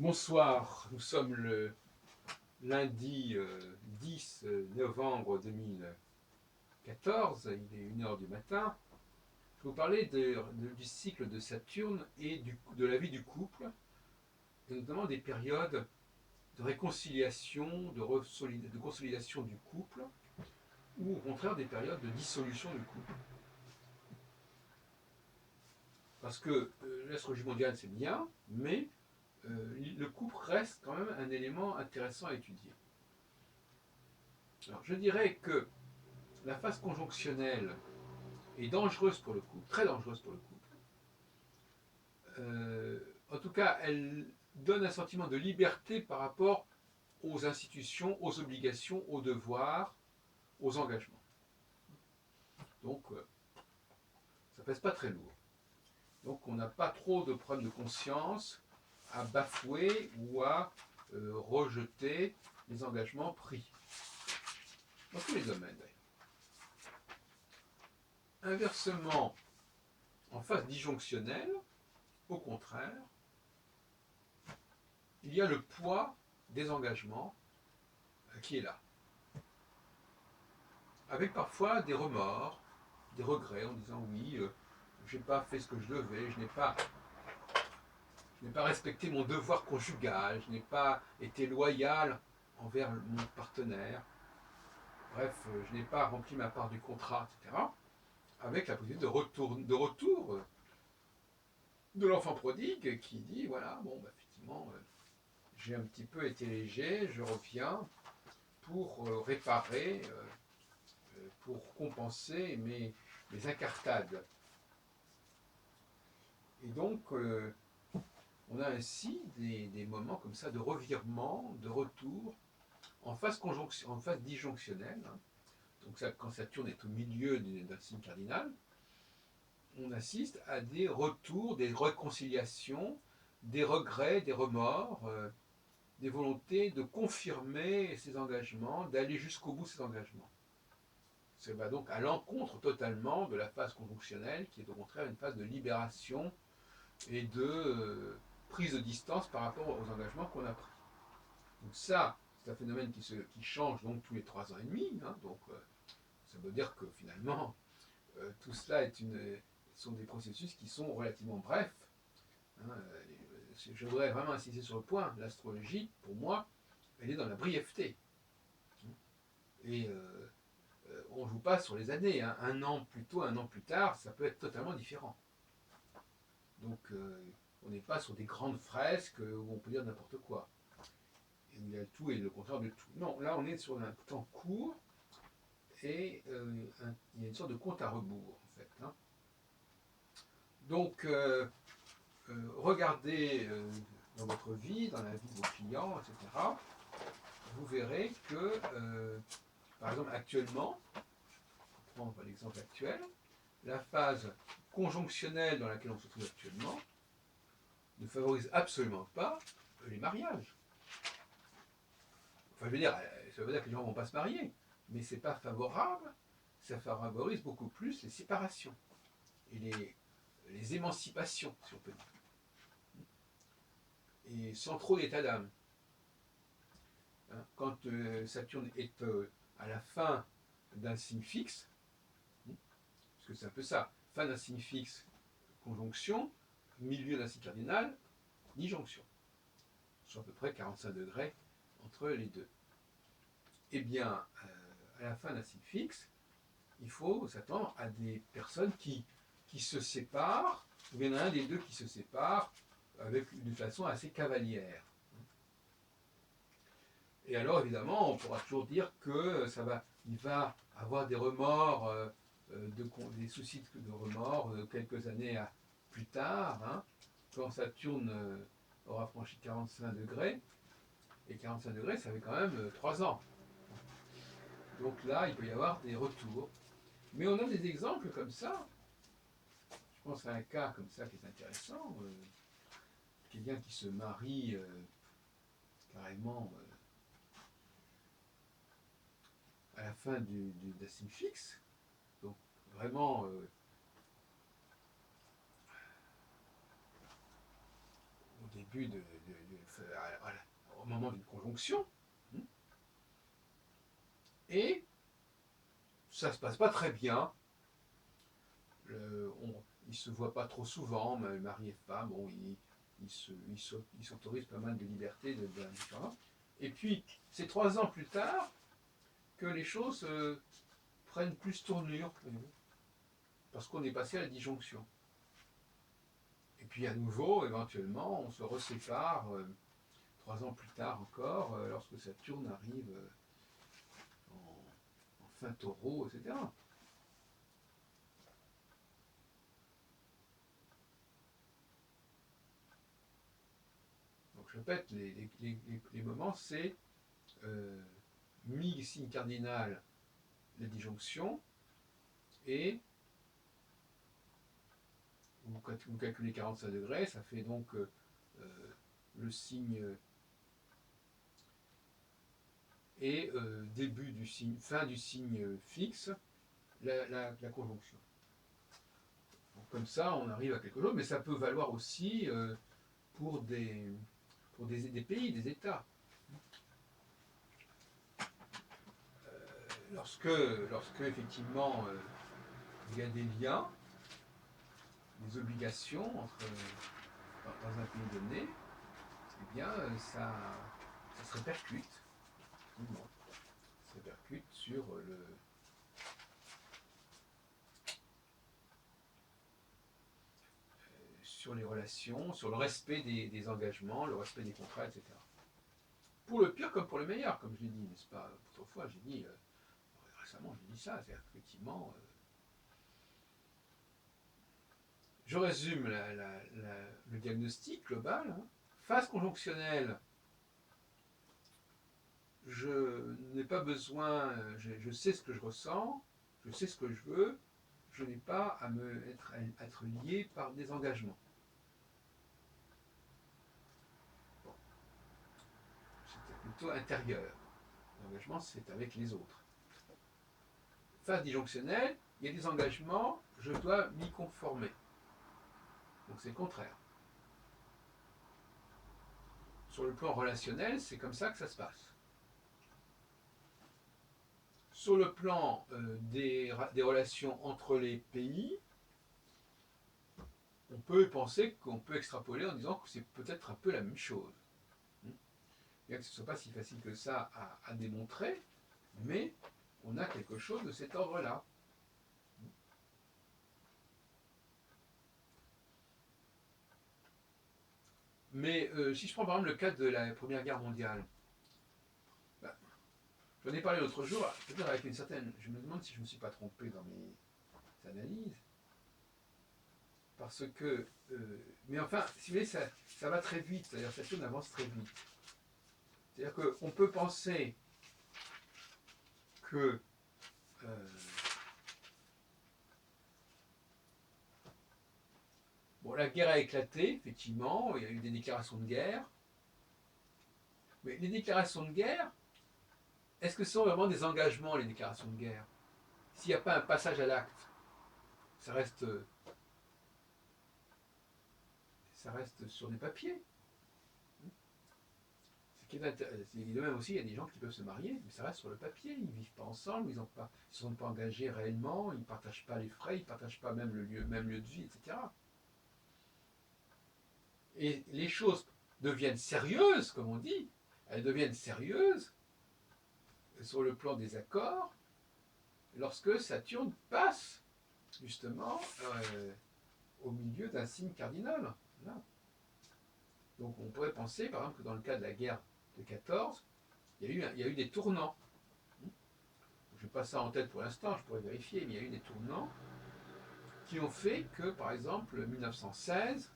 Bonsoir, nous sommes le lundi 10 novembre 2014, il est 1 heure du matin. Je vais vous parler du cycle de Saturne et de la vie du couple, et notamment des périodes de réconciliation, de consolidation du couple, ou au contraire des périodes de dissolution du couple. Parce que l'astrologie mondiale c'est bien, mais le couple reste quand même un élément intéressant à étudier. Alors je dirais que la phase conjonctionnelle est dangereuse pour le couple, très dangereuse pour le couple. En tout cas, elle donne un sentiment de liberté par rapport aux institutions, aux obligations, aux devoirs, aux engagements. Donc, ça pèse pas très lourd. Donc, on n'a pas trop de problèmes de conscience à bafouer ou à rejeter les engagements pris. Dans tous les domaines, d'ailleurs. Inversement, en phase disjonctionnelle, au contraire, il y a le poids des engagements qui est là. Avec parfois des remords, des regrets en disant oui, je n'ai pas fait ce que je devais, je n'ai pas respecté mon devoir conjugal, je n'ai pas été loyal envers mon partenaire, bref, je n'ai pas rempli ma part du contrat, etc. Avec la possibilité de retour de l'enfant prodigue qui dit voilà, bon, bah, effectivement, j'ai un petit peu été léger, je reviens pour réparer, pour compenser mes incartades. Et donc, on a ainsi des moments comme ça de revirement, de retour, en phase disjonctionnelle. Hein. Donc ça, quand Saturne est au milieu d'un signe cardinal, on assiste à des retours, des réconciliations, des regrets, des remords, des volontés de confirmer ses engagements, d'aller jusqu'au bout de ses engagements. Ça va donc à l'encontre totalement de la phase conjonctionnelle, qui est au contraire une phase de libération et de prise de distance par rapport aux engagements qu'on a pris. Donc ça, c'est un phénomène qui change donc tous les 3 ans et demi. Hein, donc ça veut dire que finalement, tout cela sont des processus qui sont relativement brefs. Hein, je voudrais vraiment insister sur le point. L'astrologie, pour moi, elle est dans la brièveté. Et on ne joue pas sur les années. Hein. Un an plus tôt, un an plus tard, ça peut être totalement différent. Donc on n'est pas sur des grandes fresques où on peut dire n'importe quoi. Et où il y a le tout et le contraire de tout. Non, là on est sur un temps court et il y a une sorte de compte à rebours en fait. Hein. Donc regardez dans votre vie, dans la vie de vos clients, etc. Vous verrez que, par exemple actuellement, je prends l'exemple actuel, la phase conjonctionnelle dans laquelle on se trouve actuellement ne favorise absolument pas les mariages. Enfin, je veux dire, ça veut dire que les gens ne vont pas se marier, mais c'est pas favorable, ça favorise beaucoup plus les séparations et les émancipations, si on peut dire. Et sans trop d'état d'âme. Hein, quand Saturne est à la fin d'un signe fixe, parce que c'est un peu ça, fin d'un signe fixe, conjonction, milieu d'un signe cardinal, disjonction. Soit à peu près 45 degrés entre les deux. Eh bien, à la fin d'un signe fixe, il faut s'attendre à des personnes qui se séparent, ou bien il y en a un des deux qui se sépare d'une façon assez cavalière. Et alors, évidemment, on pourra toujours dire que il va avoir des remords, des soucis de remords quelques années plus tard, hein, quand Saturne aura franchi 45 degrés. Et 45 degrés, ça fait quand même 3 ans. Donc là, il peut y avoir des retours. Mais on a des exemples comme ça. Je pense à un cas comme ça qui est intéressant. Quelqu'un qui se marie carrément à la fin d'un signe fixe. Donc vraiment au début au moment d'une conjonction, et ça ne se passe pas très bien. Ils ne se voient pas trop souvent, mais mari et femme, bon, ils s'autorisent pas mal de liberté, différence. Et puis, c'est 3 ans plus tard que les choses prennent plus tournure, parce qu'on est passé à la disjonction. Et puis à nouveau, éventuellement, on se resépare 3 ans plus tard encore, lorsque Saturne arrive en fin taureau, etc. Donc je répète, les moments, c'est mi-signe cardinal, la disjonction, et vous calculez 45 degrés, ça fait donc le signe et début du signe, fin du signe fixe, la conjonction. Donc, comme ça, on arrive à quelque chose, mais ça peut valoir aussi pour des pays, des États. Lorsque effectivement il y a des liens, des obligations dans un pays donné, eh bien ça se répercute. Ça se répercute sur les relations, sur le respect des engagements, le respect des contrats, etc. Pour le pire comme pour le meilleur, comme je l'ai dit, n'est-ce pas? Autrefois, j'ai dit, récemment, j'ai dit ça, c'est-à-dire qu'effectivement, je résume le diagnostic global. Phase conjonctionnelle, je n'ai pas besoin, je sais ce que je ressens, je sais ce que je veux, je n'ai pas à être lié par des engagements. Bon. C'est plutôt intérieur. L'engagement, c'est avec les autres. Phase disjonctionnelle, il y a des engagements, je dois m'y conformer. Donc c'est le contraire. Sur le plan relationnel, c'est comme ça que ça se passe. Sur le plan des relations entre les pays, on peut penser qu'on peut extrapoler en disant que c'est peut-être un peu la même chose. Bien que ce ne soit pas si facile que ça à démontrer, mais on a quelque chose de cet ordre-là. Mais si je prends par exemple le cas de la Première Guerre mondiale, j'en ai parlé l'autre jour, peut-être avec une certaine... Je me demande si je ne me suis pas trompé dans mes analyses. Parce que... mais enfin, si vous voulez, ça va très vite, c'est-à-dire que Saturne avance très vite. C'est-à-dire qu'on peut penser que... bon, la guerre a éclaté, effectivement, il y a eu des déclarations de guerre. Mais les déclarations de guerre, est-ce que ce sont vraiment des engagements, les déclarations de guerre? S'il n'y a pas un passage à l'acte, ça reste sur des papiers. C'est de même aussi, il y a des gens qui peuvent se marier, mais ça reste sur le papier. Ils ne vivent pas ensemble, ils ne sont pas engagés réellement, ils ne partagent pas les frais, ils ne partagent pas même même lieu de vie, etc. Et les choses deviennent sérieuses, comme on dit, elles deviennent sérieuses sur le plan des accords lorsque Saturne passe justement au milieu d'un signe cardinal. Là. Donc on pourrait penser, par exemple, que dans le cas de la guerre de 14, il y a eu des tournants. Je n'ai pas ça en tête pour l'instant, je pourrais vérifier, mais il y a eu des tournants qui ont fait que, par exemple, 1916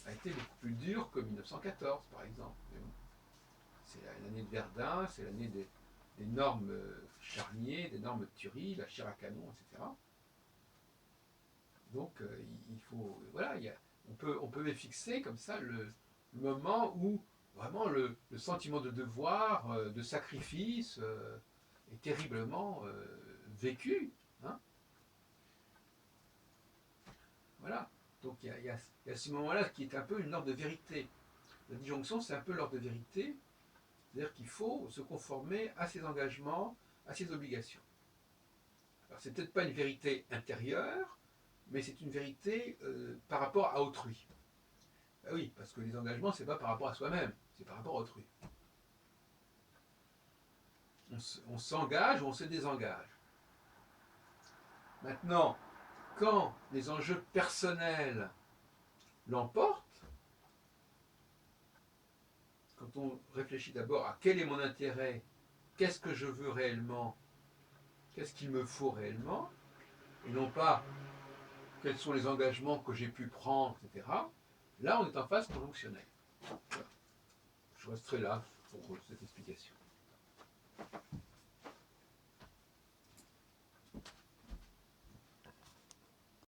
a été beaucoup plus dur que 1914, par exemple. C'est l'année de Verdun, c'est l'année des normes Charnier, des normes Thury, la chair à canon, etc. Donc il faut, voilà, on peut fixer comme ça le moment où vraiment le sentiment de devoir, de sacrifice est terriblement vécu. Hein. Voilà. Donc il y a ce moment-là qui est un peu une ordre de vérité. La disjonction, c'est un peu l'ordre de vérité C'est-à-dire qu'il faut se conformer à ses engagements, à ses obligations. Alors c'est peut-être pas une vérité intérieure, mais c'est une vérité par rapport à autrui. Ben oui, parce que les engagements, c'est pas par rapport à soi-même, c'est par rapport à autrui. On s'engage ou on se désengage. Maintenant, quand les enjeux personnels l'emportent, quand on réfléchit d'abord à quel est mon intérêt, qu'est-ce que je veux réellement, qu'est-ce qu'il me faut réellement, et non pas quels sont les engagements que j'ai pu prendre, etc. Là, on est en phase conjonctionnelle. Voilà. Je resterai là pour cette explication.